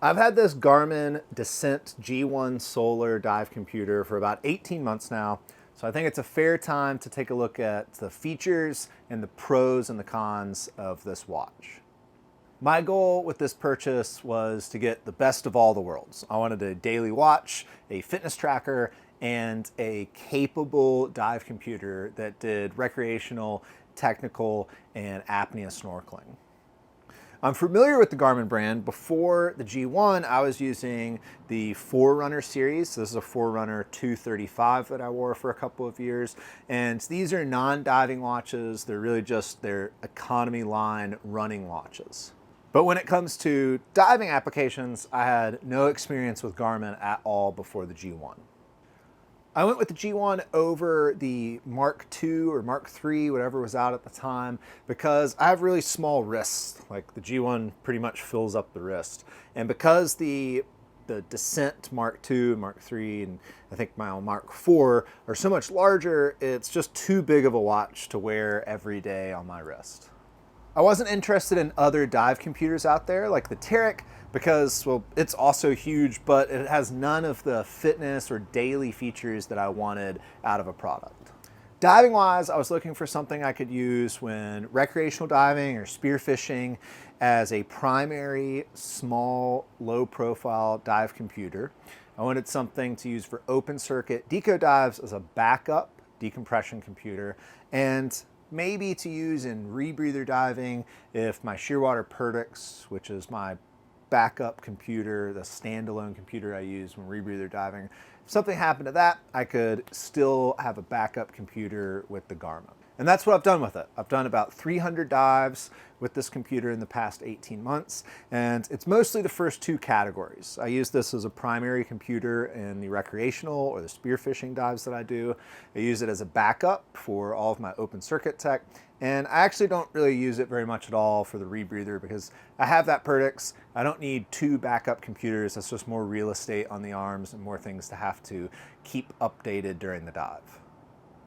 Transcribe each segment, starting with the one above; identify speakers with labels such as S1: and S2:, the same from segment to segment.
S1: I've had this Garmin Descent G1 solar dive computer for about 18 months now, so I think it's a fair time to take a look at the features and the pros and the cons of this watch. My goal with this purchase was to get the best of all the worlds. I wanted a daily watch, a fitness tracker, and a capable dive computer that did recreational, technical, and apnea snorkeling. I'm familiar with the Garmin brand. Before the G1, I was using the Forerunner series. This is a Forerunner 235 that I wore for a couple of years. And these are non-diving watches. They're really just their economy line running watches. But when it comes to diving applications, I had no experience with Garmin at all before the G1. I went with the G1 over the Mark II or Mark III, whatever was out at the time, because I have really small wrists. Like the G1 pretty much fills up the wrist. And because the Descent Mark II, Mark III, and I think my own Mark IV are so much larger, it's just too big of a watch to wear every day on my wrist. I wasn't interested in other dive computers out there like the Tarek because, well, it's also huge, but it has none of the fitness or daily features that I wanted out of a product. Diving wise, I was looking for something I could use when recreational diving or spearfishing as a primary, small, low profile dive computer. I wanted something to use for open circuit deco dives as a backup decompression computer, and maybe to use in rebreather diving if my Shearwater Perdix, which is my backup computer, the standalone computer I use when rebreather diving, if something happened to that, I could still have a backup computer with the Garmin. And that's what I've done with it. I've done about 300 dives with this computer in the past 18 months, and it's mostly the first two categories. I use this as a primary computer in the recreational or the spearfishing dives that I do. I use it as a backup for all of my open circuit tech, and I actually don't really use it very much at all for the rebreather because I have that Perdix. I don't need two backup computers. That's just more real estate on the arms and more things to have to keep updated during the dive.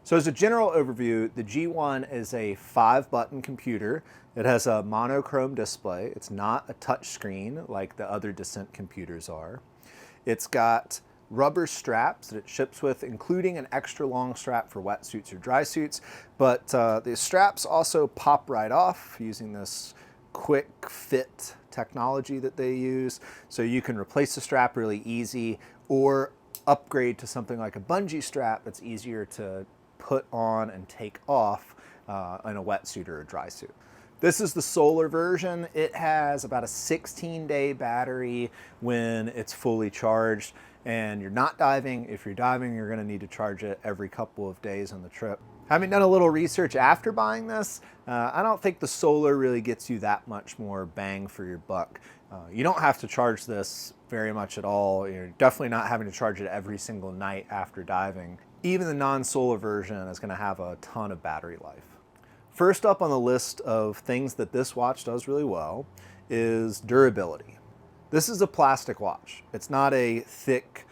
S1: So as a general overview, the G1 is a 5-button computer. It has a monochrome display. It's not a touch screen like the other Descent computers are. It's got rubber straps that it ships with, including an extra long strap for wetsuits or dry suits. But the straps also pop right off using this quick fit technology that they use. So you can replace the strap really easy or upgrade to something like a bungee strap that's easier to put on and take off in a wetsuit or a dry suit. This is the solar version. It has about a 16-day battery when it's fully charged, and you're not diving. If you're diving, you're going to need to charge it every couple of days on the trip. Having done a little research after buying this, I don't think the solar really gets you that much more bang for your buck. You don't have to charge this very much at all. You're definitely not having to charge it every single night after diving. Even the non-solar version is going to have a ton of battery life. First up on the list of things that this watch does really well is durability. This is a plastic watch. It's not a thick,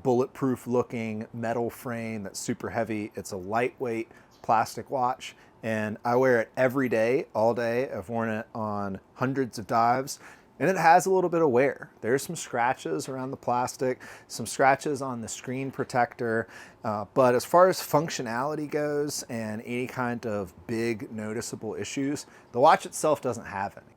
S1: bulletproof looking metal frame that's super heavy. It's a lightweight plastic watch, and I wear it every day, all day. I've worn it on hundreds of dives, and it has a little bit of wear. There's some scratches around the plastic, some scratches on the screen protector, but as far as functionality goes and any kind of big noticeable issues, the watch itself doesn't have any.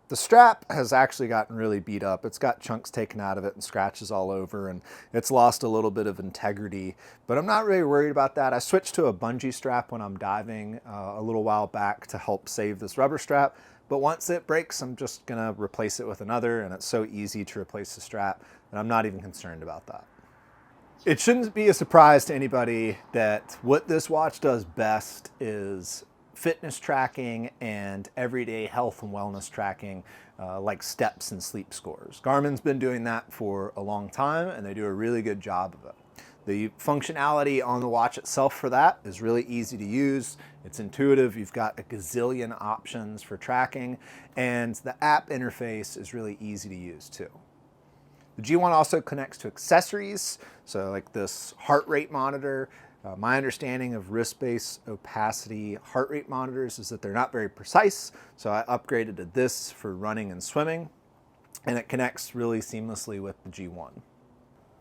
S1: The strap has actually gotten really beat up. It's got chunks taken out of it and scratches all over, and it's lost a little bit of integrity, but I'm not really worried about that. I switched to a bungee strap when I'm diving a little while back to help save this rubber strap, but once it breaks, I'm just gonna replace it with another, and it's so easy to replace the strap, and I'm not even concerned about that. It shouldn't be a surprise to anybody that what this watch does best is fitness tracking and everyday health and wellness tracking, like steps and sleep scores. Garmin's been doing that for a long time, and they do a really good job of it. The functionality on the watch itself for that is really easy to use. It's intuitive. You've got a gazillion options for tracking, and the app interface is really easy to use too. The G1 also connects to accessories, so like this heart rate monitor. My understanding of wrist-based opacity heart rate monitors is that they're not very precise, so I upgraded to this for running and swimming. and it connects really seamlessly with the G1.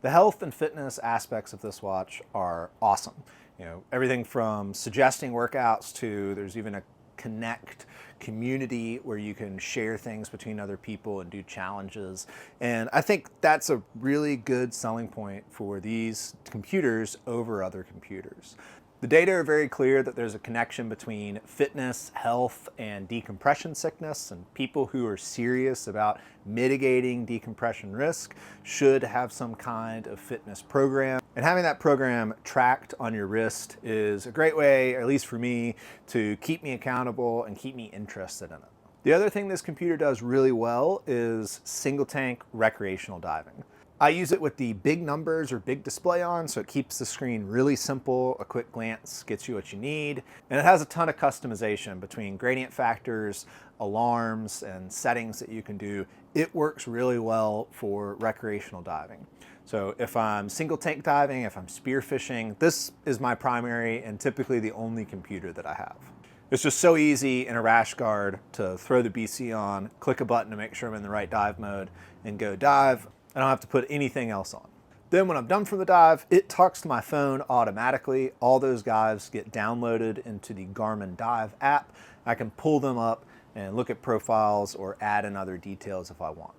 S1: The health and fitness aspects of this watch are awesome. You know, everything from suggesting workouts to there's even a Connect community where you can share things between other people and do challenges. And I think that's a really good selling point for these computers over other computers. The data are very clear that there's a connection between fitness, health, and decompression sickness, and people who are serious about mitigating decompression risk should have some kind of fitness program. And having that program tracked on your wrist is a great way, or at least for me, to keep me accountable and keep me interested in it. The other thing this computer does really well is single tank recreational diving. I use it with the big numbers or big display on, so it keeps the screen really simple. A quick glance gets you what you need. And it has a ton of customization between gradient factors, alarms, and settings that you can do. It works really well for recreational diving. So if I'm single tank diving, if I'm spearfishing, this is my primary and typically the only computer that I have. It's just so easy in a rash guard to throw the BC on, click a button to make sure I'm in the right dive mode, and go dive. I don't have to put anything else on. Then when I'm done from the dive, it talks to my phone automatically. All those dives get downloaded into the Garmin Dive app. I can pull them up and look at profiles or add in other details if I want.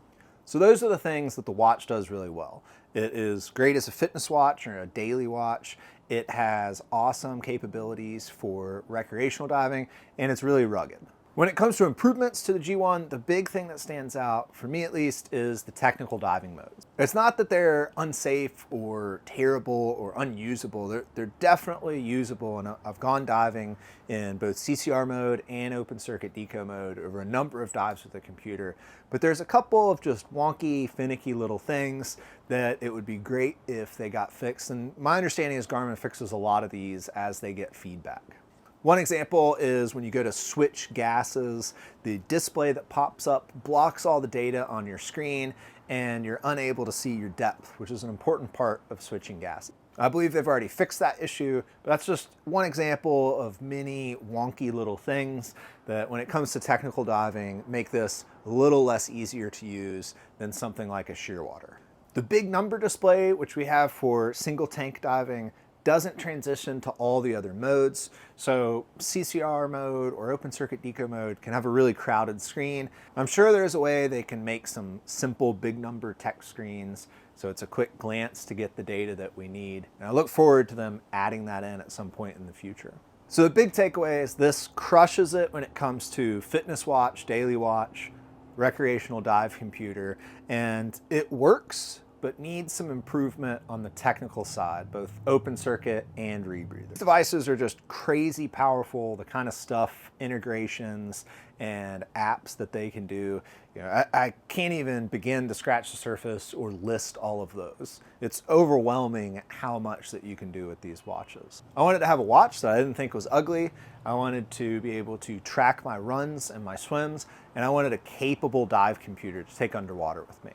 S1: So those are the things that the watch does really well. It is great as a fitness watch or a daily watch. It has awesome capabilities for recreational diving, and it's really rugged. When it comes to improvements to the G1, the big thing that stands out, for me at least, is the technical diving modes. It's not that they're unsafe or terrible or unusable. They're definitely usable, and I've gone diving in both CCR mode and open circuit deco mode over a number of dives with the computer. But there's a couple of just wonky, finicky little things that it would be great if they got fixed. And my understanding is Garmin fixes a lot of these as they get feedback. One example is when you go to switch gases, the display that pops up blocks all the data on your screen and you're unable to see your depth, which is an important part of switching gases. I believe they've already fixed that issue, but that's just one example of many wonky little things that when it comes to technical diving make this a little less easier to use than something like a shearwater. The big number display, which we have for single tank diving, doesn't transition to all the other modes. So CCR mode or open circuit deco mode can have a really crowded screen. I'm sure there's a way they can make some simple big number text screens so it's a quick glance to get the data that we need. And I look forward to them adding that in at some point in the future. So the big takeaway is this crushes it when it comes to fitness watch, daily watch, recreational dive computer, and it works, but needs some improvement on the technical side, both open circuit and rebreather. These devices are just crazy powerful, the kind of stuff, integrations, and apps that they can do. You know, I can't even begin to scratch the surface or list all of those. It's overwhelming how much that you can do with these watches. I wanted to have a watch that I didn't think was ugly. I wanted to be able to track my runs and my swims, and I wanted a capable dive computer to take underwater with me.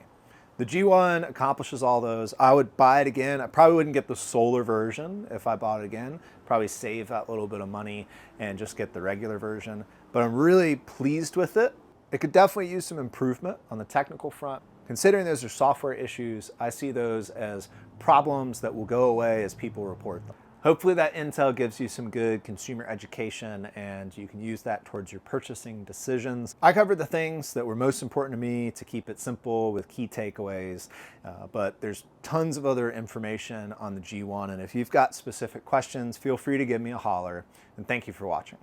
S1: The G1 accomplishes all those. I would buy it again. I probably wouldn't get the solar version if I bought it again. Probably save that little bit of money and just get the regular version. But I'm really pleased with it. It could definitely use some improvement on the technical front. Considering those are software issues, I see those as problems that will go away as people report them. Hopefully that intel gives you some good consumer education and you can use that towards your purchasing decisions. I covered the things that were most important to me to keep it simple with key takeaways, but there's tons of other information on the G1, and if you've got specific questions, feel free to give me a holler, and thank you for watching.